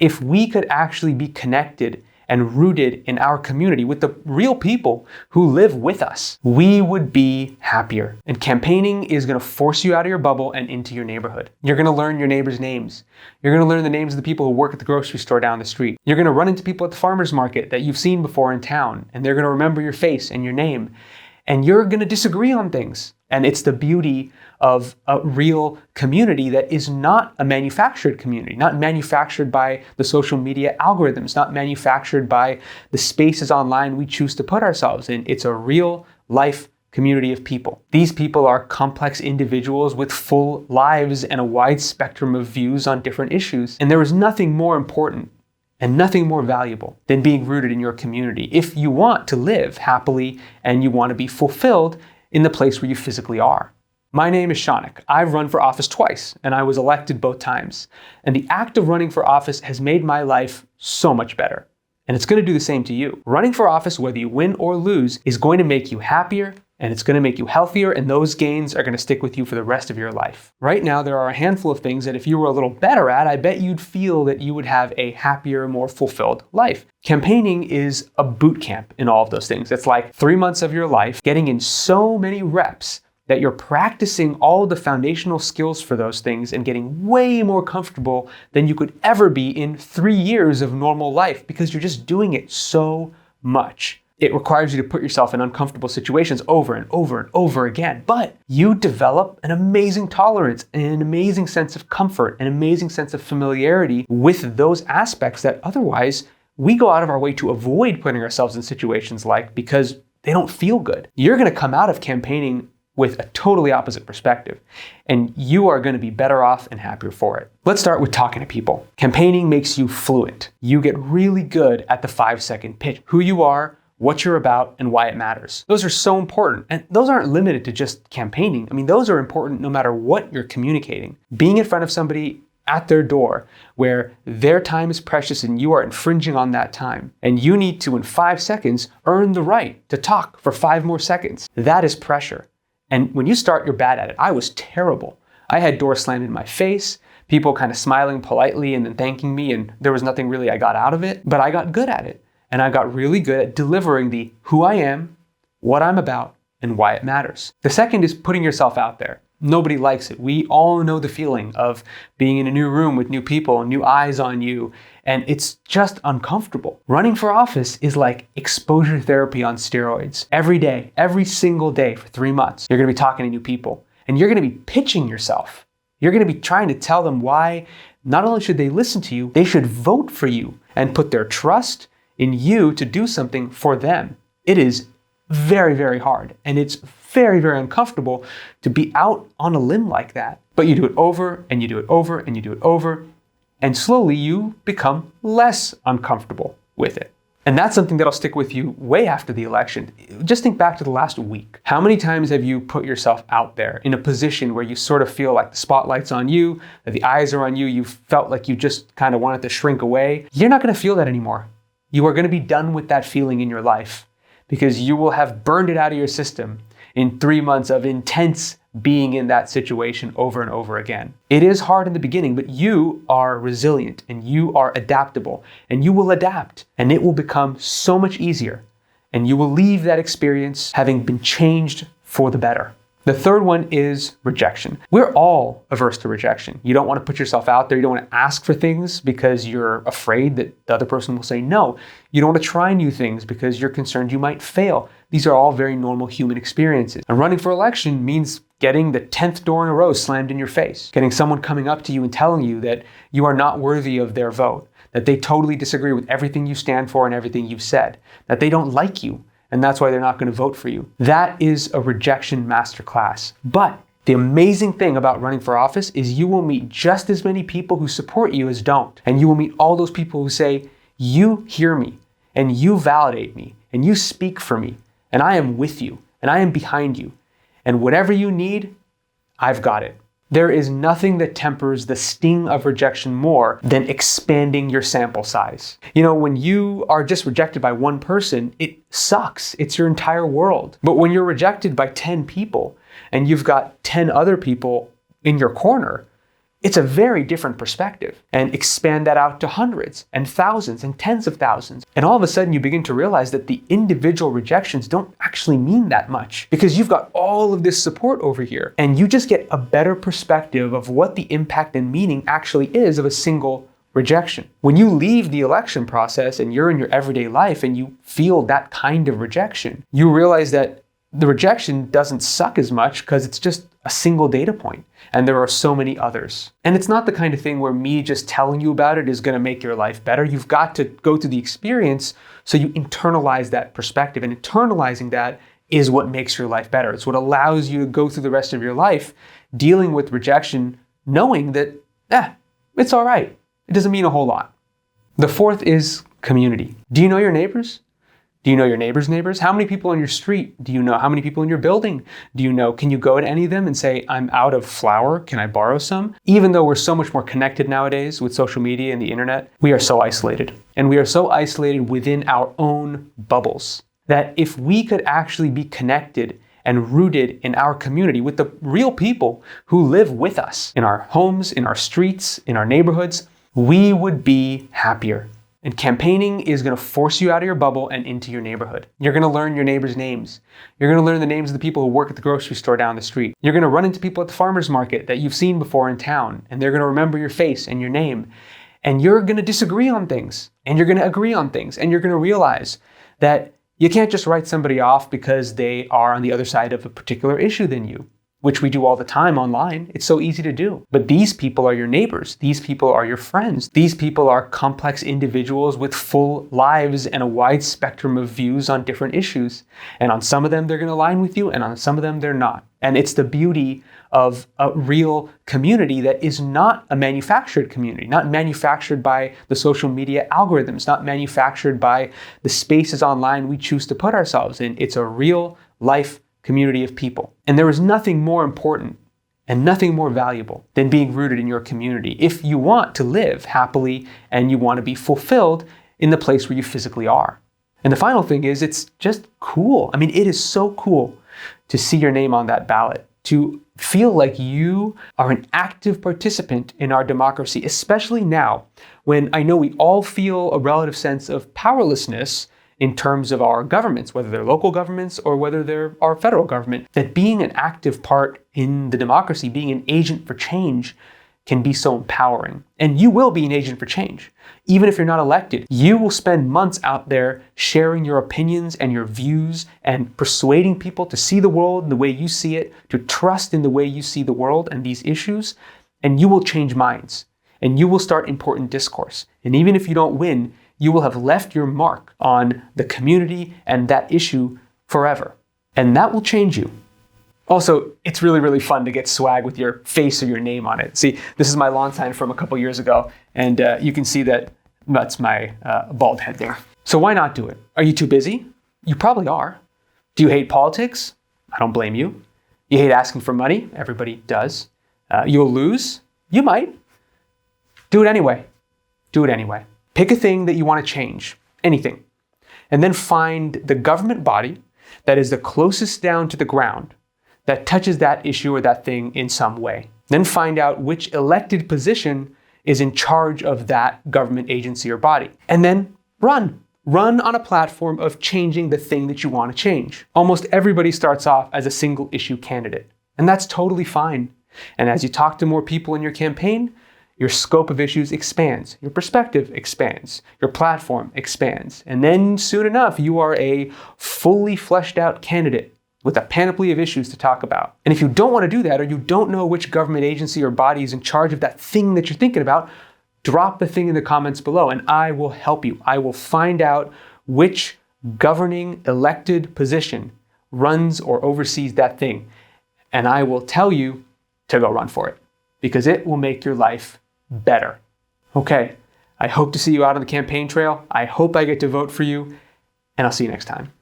If we could actually be connected and rooted in our community with the real people who live with us, we would be happier. And campaigning is going to force you out of your bubble and into your neighborhood. You're going to learn your neighbors' names. You're going to learn the names of the people who work at the grocery store down the street. You're going to run into people at the farmer's market that you've seen before in town, and they're going to remember your face and your name. And you're going to disagree on things. And it's the beauty of a real community that is not a manufactured community, not manufactured by the social media algorithms, not manufactured by the spaces online we choose to put ourselves in. It's a real life community of people. These people are complex individuals with full lives and a wide spectrum of views on different issues. And there is nothing more important and nothing more valuable than being rooted in your community if you want to live happily and you want to be fulfilled in the place where you physically are. My name is Shanik. I've run for office twice, and I was elected both times. And the act of running for office has made my life so much better. And it's going to do the same to you. Running for office, whether you win or lose, is going to make you happier, and it's going to make you healthier, and those gains are going to stick with you for the rest of your life. Right now, there are a handful of things that if you were a little better at, I bet you'd feel that you would have a happier, more fulfilled life. Campaigning is a boot camp in all of those things. It's like 3 months of your life, getting in so many reps that you're practicing all the foundational skills for those things and getting way more comfortable than you could ever be in 3 years of normal life because you're just doing it so much. It requires you to put yourself in uncomfortable situations over and over and over again, but you develop an amazing tolerance and an amazing sense of comfort, an amazing sense of familiarity with those aspects that otherwise we go out of our way to avoid putting ourselves in situations like because they don't feel good. You're going to come out of campaigning with a totally opposite perspective, and you are going to be better off and happier for it. Let's start with talking to people. Campaigning makes you fluent. You get really good at the 5-second pitch, who you are, what you're about, and why it matters. Those are so important, and those aren't limited to just campaigning. I mean, those are important no matter what you're communicating. Being in front of somebody at their door where their time is precious and you are infringing on that time, and you need to, in 5 seconds, earn the right to talk for 5 more seconds. That is pressure. And when you start, you're bad at it. I was terrible. I had doors slammed in my face, people kind of smiling politely and then thanking me, and there was nothing really I got out of it, but I got good at it. And I got really good at delivering the who I am, what I'm about, and why it matters. The second is putting yourself out there. Nobody likes it. We all know the feeling of being in a new room with new people, new eyes on you, and it's just uncomfortable. Running for office is like exposure therapy on steroids. Every day, every single day for 3 months, you're going to be talking to new people, and you're going to be pitching yourself. You're going to be trying to tell them why not only should they listen to you, they should vote for you and put their trust in you to do something for them. It is very, very hard, and it's very, very uncomfortable to be out on a limb like that. But you do it over and you do it over and you do it over, and slowly you become less uncomfortable with it. And that's something that'll stick with you way after the election. Just think back to the last week. How many times have you put yourself out there in a position where you sort of feel like the spotlight's on you, that the eyes are on you, you felt like you just kind of wanted to shrink away? You're not going to feel that anymore. You are going to be done with that feeling in your life because you will have burned it out of your system in 3 months of intense being in that situation over and over again. It is hard in the beginning, but you are resilient and you are adaptable and you will adapt, and it will become so much easier, and you will leave that experience having been changed for the better. The third one is rejection. We're all averse to rejection. You don't want to put yourself out there. You don't want to ask for things because you're afraid that the other person will say no. You don't want to try new things because you're concerned you might fail. These are all very normal human experiences. And running for election means getting the 10th door in a row slammed in your face, getting someone coming up to you and telling you that you are not worthy of their vote, that they totally disagree with everything you stand for and everything you've said, that they don't like you, and that's why they're not going to vote for you. That is a rejection masterclass. But the amazing thing about running for office is you will meet just as many people who support you as don't. And you will meet all those people who say, you hear me, and you validate me, and you speak for me, and I am with you, and I am behind you. And whatever you need, I've got it. There is nothing that tempers the sting of rejection more than expanding your sample size. You know, when you are just rejected by one person, it sucks. It's your entire world. But when you're rejected by 10 people and you've got 10 other people in your corner, It's a very different perspective. And expand that out to hundreds and thousands and tens of thousands. And all of a sudden you begin to realize that the individual rejections don't actually mean that much because you've got all of this support over here. And you just get a better perspective of what the impact and meaning actually is of a single rejection. When you leave the election process and you're in your everyday life and you feel that kind of rejection, you realize that the rejection doesn't suck as much because it's just a single data point and there are so many others. And it's not the kind of thing where me just telling you about it is going to make your life better. You've got to go through the experience so you internalize that perspective, and internalizing that is what makes your life better. It's what allows you to go through the rest of your life dealing with rejection, knowing that, it's all right. It doesn't mean a whole lot. The fourth is community. Do you know your neighbors? Do you know your neighbors' neighbors? How many people on your street do you know? How many people in your building do you know? Can you go to any of them and say, I'm out of flour, can I borrow some? Even though we're so much more connected nowadays with social media and the internet, we are so isolated. And we are so isolated within our own bubbles that if we could actually be connected and rooted in our community with the real people who live with us in our homes, in our streets, in our neighborhoods, we would be happier. And campaigning is going to force you out of your bubble and into your neighborhood. You're going to learn your neighbors' names. You're going to learn the names of the people who work at the grocery store down the street. You're going to run into people at the farmer's market that you've seen before in town, and they're going to remember your face and your name. And you're going to disagree on things, and you're going to agree on things, and you're going to realize that you can't just write somebody off because they are on the other side of a particular issue than you, which we do all the time online. It's so easy to do. But these people are your neighbors. These people are your friends. These people are complex individuals with full lives and a wide spectrum of views on different issues. And on some of them, they're going to align with you, and on some of them, they're not. And it's the beauty of a real community that is not a manufactured community, not manufactured by the social media algorithms, not manufactured by the spaces online we choose to put ourselves in. It's a real life community of people. And there is nothing more important and nothing more valuable than being rooted in your community if you want to live happily and you want to be fulfilled in the place where you physically are. And the final thing is, it's just cool. I mean, it is so cool to see your name on that ballot, to feel like you are an active participant in our democracy, especially now when I know we all feel a relative sense of powerlessness in terms of our governments, whether they're local governments or whether they're our federal government, that being an active part in the democracy, being an agent for change, can be so empowering. And you will be an agent for change. Even if you're not elected, you will spend months out there sharing your opinions and your views and persuading people to see the world the way you see it, to trust in the way you see the world and these issues, and you will change minds. And you will start important discourse. And even if you don't win, you will have left your mark on the community and that issue forever. And that will change you. Also, it's really, really fun to get swag with your face or your name on it. See, this is my lawn sign from a couple years ago, and you can see that that's my bald head there. So why not do it? Are you too busy? You probably are. Do you hate politics? I don't blame you. You hate asking for money? Everybody does. You'll lose? You might. Do it anyway. Do it anyway. Pick a thing that you want to change, anything, and then find the government body that is the closest down to the ground that touches that issue or that thing in some way. Then find out which elected position is in charge of that government agency or body. And then run. Run on a platform of changing the thing that you want to change. Almost everybody starts off as a single issue candidate, and that's totally fine. And as you talk to more people in your campaign, your scope of issues expands, your perspective expands, your platform expands, and then soon enough, you are a fully fleshed out candidate with a panoply of issues to talk about. And if you don't want to do that, or you don't know which government agency or body is in charge of that thing that you're thinking about, drop the thing in the comments below and I will help you. I will find out which governing elected position runs or oversees that thing. And I will tell you to go run for it because it will make your life better. Okay, I hope to see you out on the campaign trail. I hope I get to vote for you, and I'll see you next time.